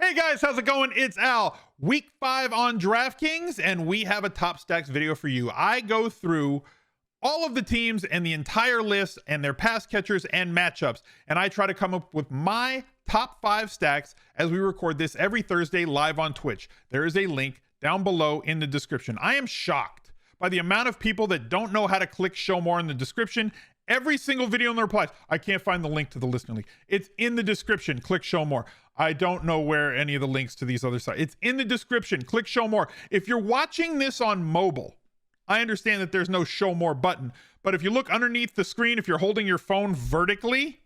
Hey guys, how's it going? It's Al. Week 5 on Draftkings, and we have a top stacks video for you. I go through all of the teams and the entire list and their pass catchers and matchups, and I try to come up with my top 5 stacks as we record this every Thursday live on Twitch. There is a link down below in the description. I am shocked by the amount of people that don't know how to click show more in the description. Every single video in the replies, I can't find the link to the listener link. It's in the description. Click show more. I don't know where any of the links to these other sites. It's in the description. Click show more. If you're watching this on mobile, I understand that there's no show more button, but if you look underneath the screen, if you're holding your phone vertically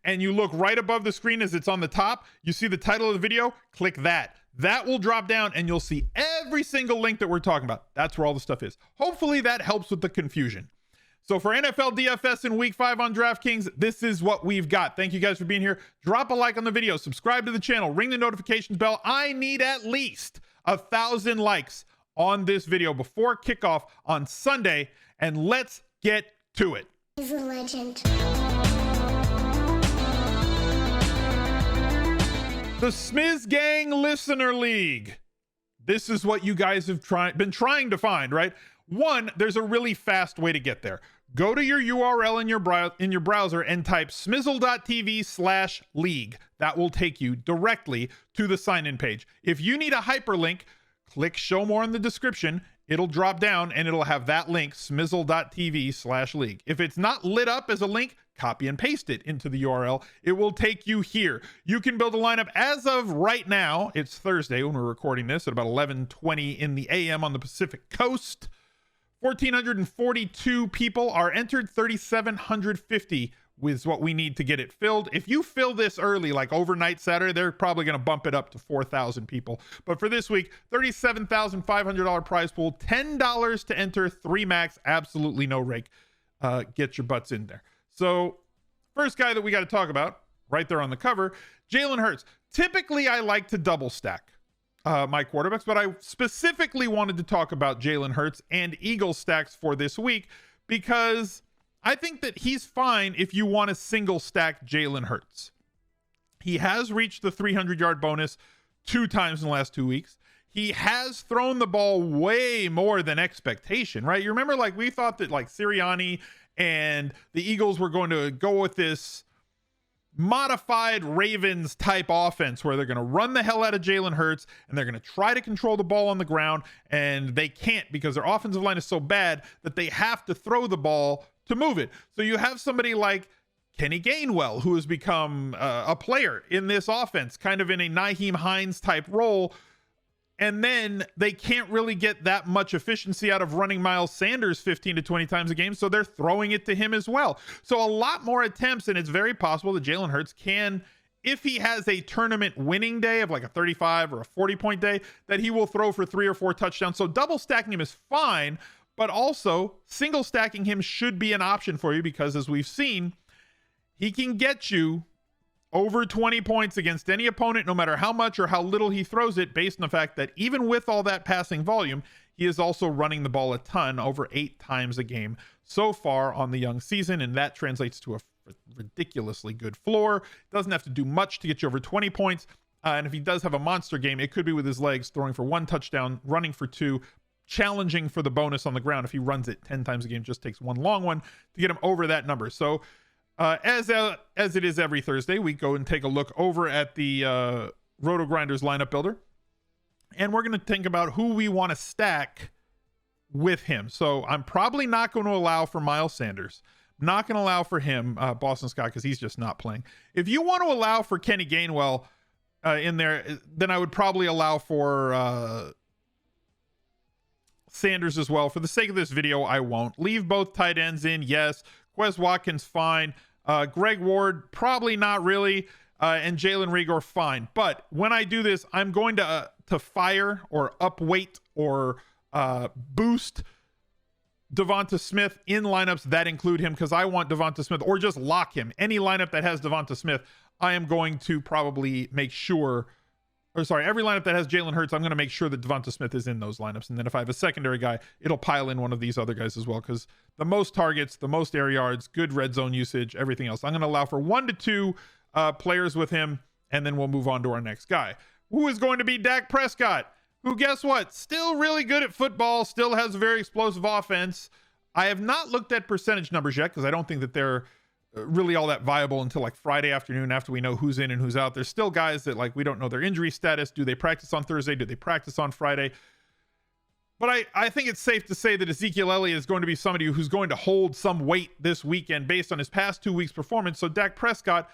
and you look right above the screen as it's on the top, you see the title of the video, click that. That will drop down and you'll see every single link that we're talking about. That's where all the stuff is. Hopefully that helps with the confusion. So for NFL DFS in week 5 on DraftKings, this is what we've got. Thank you guys for being here. Drop a like on the video, subscribe to the channel, ring the notifications bell. I need at least 1,000 likes on this video before kickoff on Sunday, and let's get to it. He's a legend. The Smiz Gang Listener League. This is what you guys have been trying to find, right? One, there's a really fast way to get there. Go to your URL in your browser and type smizzle.tv/league. That will take you directly to the sign-in page. If you need a hyperlink, click show more in the description. It'll drop down and it'll have that link, smizzle.tv/league. If it's not lit up as a link, copy and paste it into the URL. It will take you here. You can build a lineup as of right now. It's Thursday when we're recording this at about 11:20 in the AM on the Pacific Coast. 1,442 people are entered. 3,750 is what we need to get it filled. If you fill this early, like overnight Saturday, they're probably going to bump it up to 4,000 people. But for this week, $37,500 prize pool, $10 to enter, 3 max, absolutely no rake. Get your butts in there. So first guy that we got to talk about, right there on the cover, Jalen Hurts. Typically, I like to double stack my quarterbacks, but I specifically wanted to talk about Jalen Hurts and Eagles stacks for this week because I think that he's fine if you want to single stack Jalen Hurts. He has reached the 300-yard bonus 2 times in the last 2 weeks. He has thrown the ball way more than expectation, right? You remember, like, we thought that like Sirianni and the Eagles were going to go with this modified Ravens type offense where they're going to run the hell out of Jalen Hurts and they're going to try to control the ball on the ground, and they can't because their offensive line is so bad that they have to throw the ball to move it. So you have somebody like Kenny Gainwell, who has become a player in this offense, kind of in a Nyheim Hines type role. And then they can't really get that much efficiency out of running Miles Sanders 15 to 20 times a game, so they're throwing it to him as well. So a lot more attempts, and it's very possible that Jalen Hurts can, if he has a tournament winning day of like a 35 or a 40-point day, that he will throw for 3 or 4 touchdowns. So double stacking him is fine, but also single stacking him should be an option for you because, as we've seen, he can get you over 20 points against any opponent, no matter how much or how little he throws it, based on the fact that even with all that passing volume, he is also running the ball a ton, over 8 times a game so far on the young season, and that translates to a ridiculously good floor. Doesn't have to do much to get you over 20 points, and if he does have a monster game, it could be with his legs, throwing for 1 touchdown, running for 2, challenging for the bonus on the ground. If he runs it 10 times a game, just takes 1 long one to get him over that number. So as it is every Thursday, we go and take a look over at the Rotogrinders lineup builder, and we're going to think about who we want to stack with him. So I'm probably not going to allow for Miles Sanders. I'm not going to allow for him, Boston Scott, because he's just not playing. If you want to allow for Kenny Gainwell in there, then I would probably allow for Sanders as well. For the sake of this video, I won't. Leave both tight ends in, yes. Quez Watkins, fine. Greg Ward, probably not really. And Jalen Reagor, fine. But when I do this, I'm going to fire or upweight or boost Devonta Smith in lineups that include him, because I want Devonta Smith, or just lock him. Any lineup that has Devonta Smith, I am going to probably make sure, or sorry, every lineup that has Jalen Hurts, I'm going to make sure that Devonta Smith is in those lineups. And then if I have a secondary guy, it'll pile in one of these other guys as well, because the most targets, the most air yards, good red zone usage, everything else. I'm going to allow for 1 to 2 players with him, and then we'll move on to our next guy, who is going to be Dak Prescott, who, guess what, still really good at football, still has a very explosive offense. I have not looked at percentage numbers yet because I don't think that they're really all that viable until like Friday afternoon after we know who's in and who's out. There's still guys that like we don't know their injury status. Do they practice on Thursday? Do they practice on Friday? But I think it's safe to say that Ezekiel Elliott is going to be somebody who's going to hold some weight this weekend based on his past 2 weeks' performance. So Dak Prescott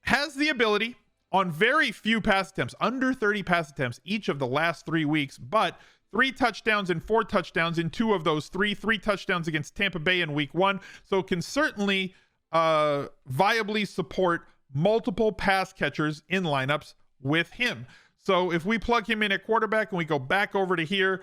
has the ability on very few pass attempts, under 30 pass attempts each of the last 3 weeks, but 3 touchdowns and 4 touchdowns in 2 of those 3 touchdowns against Tampa Bay in week 1. So can certainly viably support multiple pass catchers in lineups with him. So if we plug him in at quarterback and we go back over to here,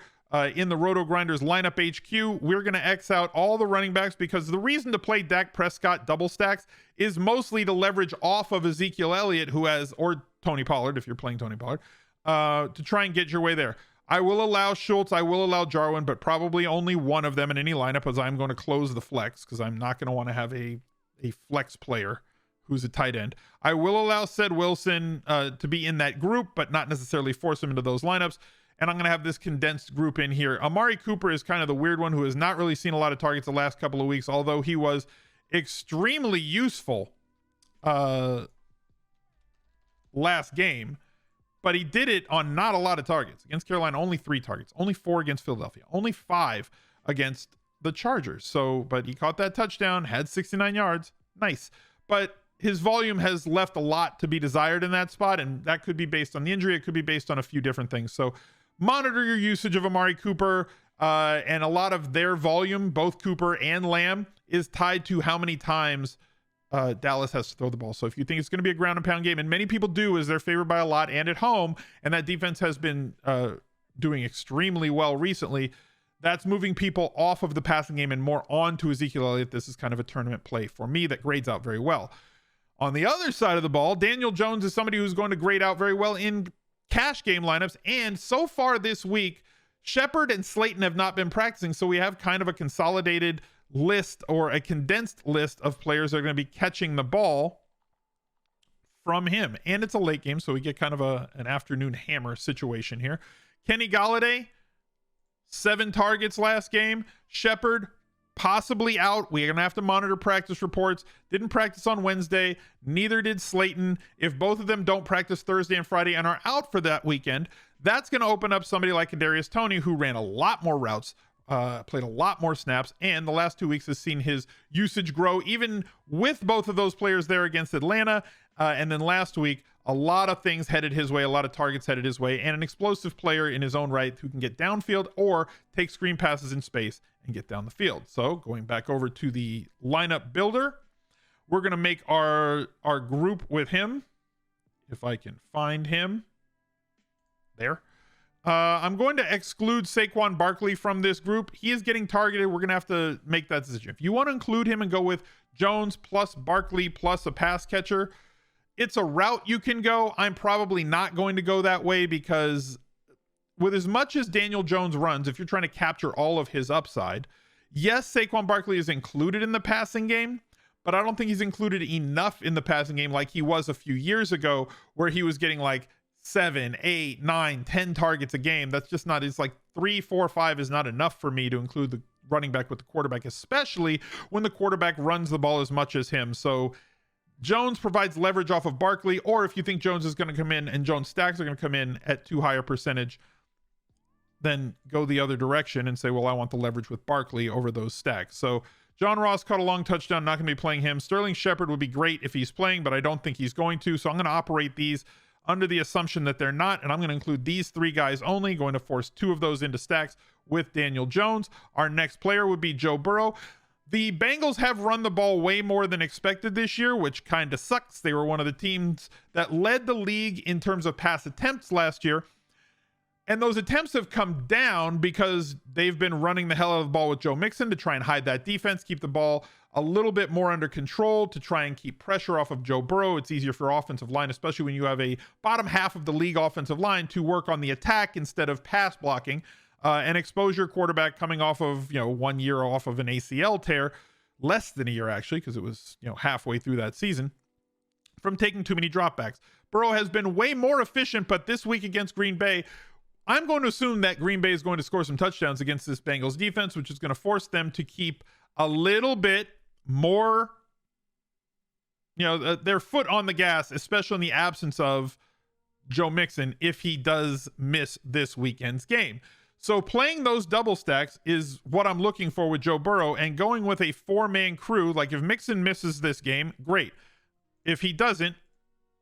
in the Rotogrinders lineup HQ, we're going to X out all the running backs because the reason to play Dak Prescott double stacks is mostly to leverage off of Ezekiel Elliott, who has, or Tony Pollard, if you're playing Tony Pollard, to try and get your way there. I will allow Schultz, I will allow Jarwin, but probably only one of them in any lineup as I'm going to close the flex because I'm not going to want to have a flex player who's a tight end. I will allow Ced Wilson to be in that group, but not necessarily force him into those lineups. And I'm going to have this condensed group in here. Amari Cooper is kind of the weird one who has not really seen a lot of targets the last couple of weeks, although he was extremely useful last game. But he did it on not a lot of targets. Against Carolina, only 3 targets. Only 4 against Philadelphia. Only 5 against the Chargers. But he caught that touchdown, had 69 yards. Nice. But his volume has left a lot to be desired in that spot, and that could be based on the injury. It could be based on a few different things. So monitor your usage of Amari Cooper, and a lot of their volume, both Cooper and Lamb, is tied to how many times Dallas has to throw the ball. So if you think it's going to be a ground and pound game, and many people do, as they're favored by a lot and at home, and that defense has been doing extremely well recently, that's moving people off of the passing game and more on to Ezekiel Elliott. This is kind of a tournament play for me that grades out very well. On the other side of the ball, Daniel Jones is somebody who's going to grade out very well in cash game lineups. And so far this week, Shepard and Slayton have not been practicing. So we have kind of a consolidated list or a condensed list of players that are going to be catching the ball from him. And it's a late game, so we get kind of an afternoon hammer situation here. Kenny Golladay, 7 targets last game. Shepard, possibly out. We're going to have to monitor practice reports. Didn't practice on Wednesday. Neither did Slayton. If both of them don't practice Thursday and Friday and are out for that weekend, that's going to open up somebody like Kadarius Toney, who ran a lot more routes, played a lot more snaps, and the last 2 weeks has seen his usage grow, even with both of those players there against Atlanta. And then last week, a lot of things headed his way, a lot of targets headed his way, and an explosive player in his own right who can get downfield or take screen passes in space and get down the field. So going back over to the lineup builder, we're going to make our group with him. If I can find him there. I'm going to exclude Saquon Barkley from this group. He is getting targeted. We're going to have to make that decision. If you want to include him and go with Jones plus Barkley plus a pass catcher, it's a route you can go. I'm probably not going to go that way because with as much as Daniel Jones runs, if you're trying to capture all of his upside, yes, Saquon Barkley is included in the passing game, but I don't think he's included enough in the passing game like he was a few years ago where he was getting like 7, 8, 9, 10 targets a game. That's just not, it's like 3, 4, 5 is not enough for me to include the running back with the quarterback, especially when the quarterback runs the ball as much as him. So Jones provides leverage off of Barkley, or if you think Jones is going to come in and Jones stacks are going to come in at too high a percentage, then go the other direction and say, well, I want the leverage with Barkley over those stacks. So John Ross caught a long touchdown, not going to be playing him. Sterling Shepard would be great if he's playing, but I don't think he's going to. So I'm going to operate these under the assumption that they're not, and I'm going to include these 3 guys only, going to force 2 of those into stacks with Daniel Jones. Our next player would be Joe Burrow. The Bengals have run the ball way more than expected this year, which kind of sucks. They were one of the teams that led the league in terms of pass attempts last year. And those attempts have come down because they've been running the hell out of the ball with Joe Mixon to try and hide that defense, keep the ball a little bit more under control, to try and keep pressure off of Joe Burrow. It's easier for offensive line, especially when you have a bottom half of the league offensive line, to work on the attack instead of pass blocking. An exposure quarterback coming off of, 1 year off of an ACL tear, less than a year actually, because it was, halfway through that season, from taking too many dropbacks. Burrow has been way more efficient, but this week against Green Bay, I'm going to assume that Green Bay is going to score some touchdowns against this Bengals defense, which is going to force them to keep a little bit more, their foot on the gas, especially in the absence of Joe Mixon if he does miss this weekend's game. So playing those double stacks is what I'm looking for with Joe Burrow, and going with a 4-man crew. Like if Mixon misses this game, great. If he doesn't,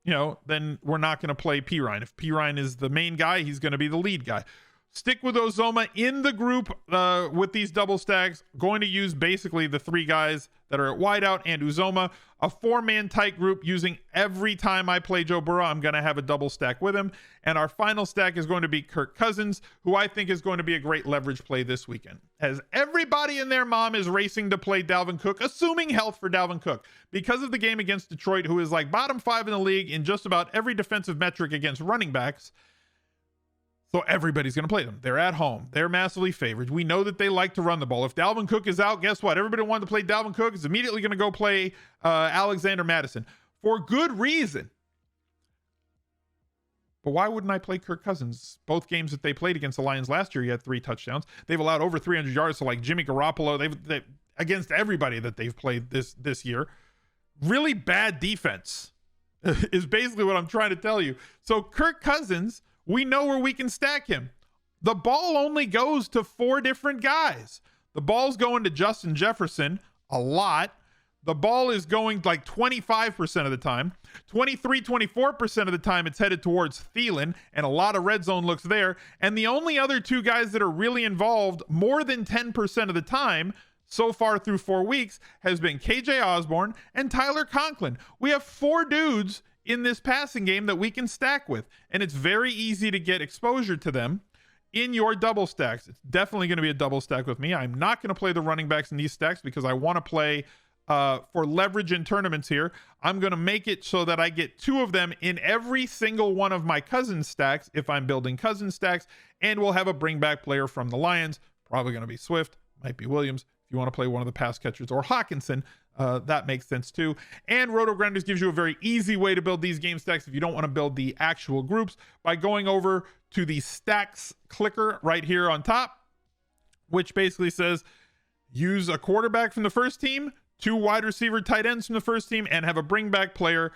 then we're not going to play Pirine. If Pirine is the main guy, he's going to be the lead guy. Stick with Uzomah in the group with these double stacks. Going to use basically the 3 guys that are at wideout and Uzomah. A 4-man tight group using every time I play Joe Burrow. I'm going to have a double stack with him. And our final stack is going to be Kirk Cousins, who I think is going to be a great leverage play this weekend. As everybody and their mom is racing to play Dalvin Cook, assuming health for Dalvin Cook. Because of the game against Detroit, who is like bottom 5 in the league in just about every defensive metric against running backs. So everybody's going to play them. They're at home. They're massively favored. We know that they like to run the ball. If Dalvin Cook is out, guess what? Everybody wanted to play Dalvin Cook is immediately going to go play Alexander Madison for good reason. But why wouldn't I play Kirk Cousins? Both games that they played against the Lions last year, he had 3 touchdowns. They've allowed over 300 yards to like Jimmy Garoppolo. They've against everybody that they've played this year. Really bad defense is basically what I'm trying to tell you. So Kirk Cousins, we know where we can stack him. The ball only goes to 4 different guys. The ball's going to Justin Jefferson a lot. The ball is going like 25% of the time. 24% of the time it's headed towards Thielen, and a lot of red zone looks there. And the only other 2 guys that are really involved more than 10% of the time so far through 4 weeks has been KJ Osborne and Tyler Conklin. We have 4 dudes in this passing game that we can stack with, and it's very easy to get exposure to them in your double stacks. It's definitely going to be a double stack with me. I'm not going to play the running backs in these stacks because I want to play for leverage in tournaments here. I'm going to make it so that I get 2 of them in every single one of my Cousins stacks if I'm building Cousins stacks, and we'll have a bring back player from the Lions. Probably going to be Swift, might be Williams. If you want to play one of the pass catchers, or Hawkinson, that makes sense too. And Rotogrinders gives you a very easy way to build these game stacks if you don't want to build the actual groups, by going over to the stacks clicker right here on top, which basically says use a quarterback from the first team, 2 wide receiver tight ends from the first team, and have a bring back player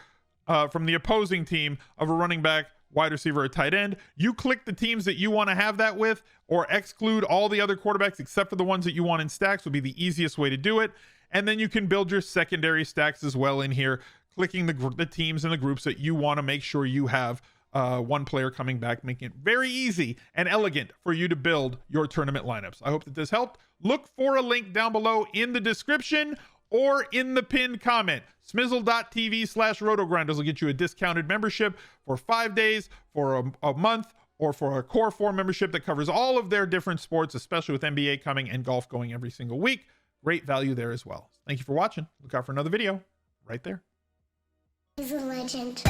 from the opposing team of a running back, wide receiver, or tight end. You click the teams that you want to have that with, or exclude all the other quarterbacks except for the ones that you want in stacks would be the easiest way to do it. And then you can build your secondary stacks as well in here, clicking the teams and the groups that you want to make sure you have 1 player coming back, making it very easy and elegant for you to build your tournament lineups. I hope that this helped. Look for a link down below in the description or in the pinned comment. smizzle.tv/Rotogrinders will get you a discounted membership for 5 days, for a month, or for a core 4 membership that covers all of their different sports, especially with NBA coming and golf going every single week. Great value there as well. Thank you for watching. Look out for another video right there. He's a legend.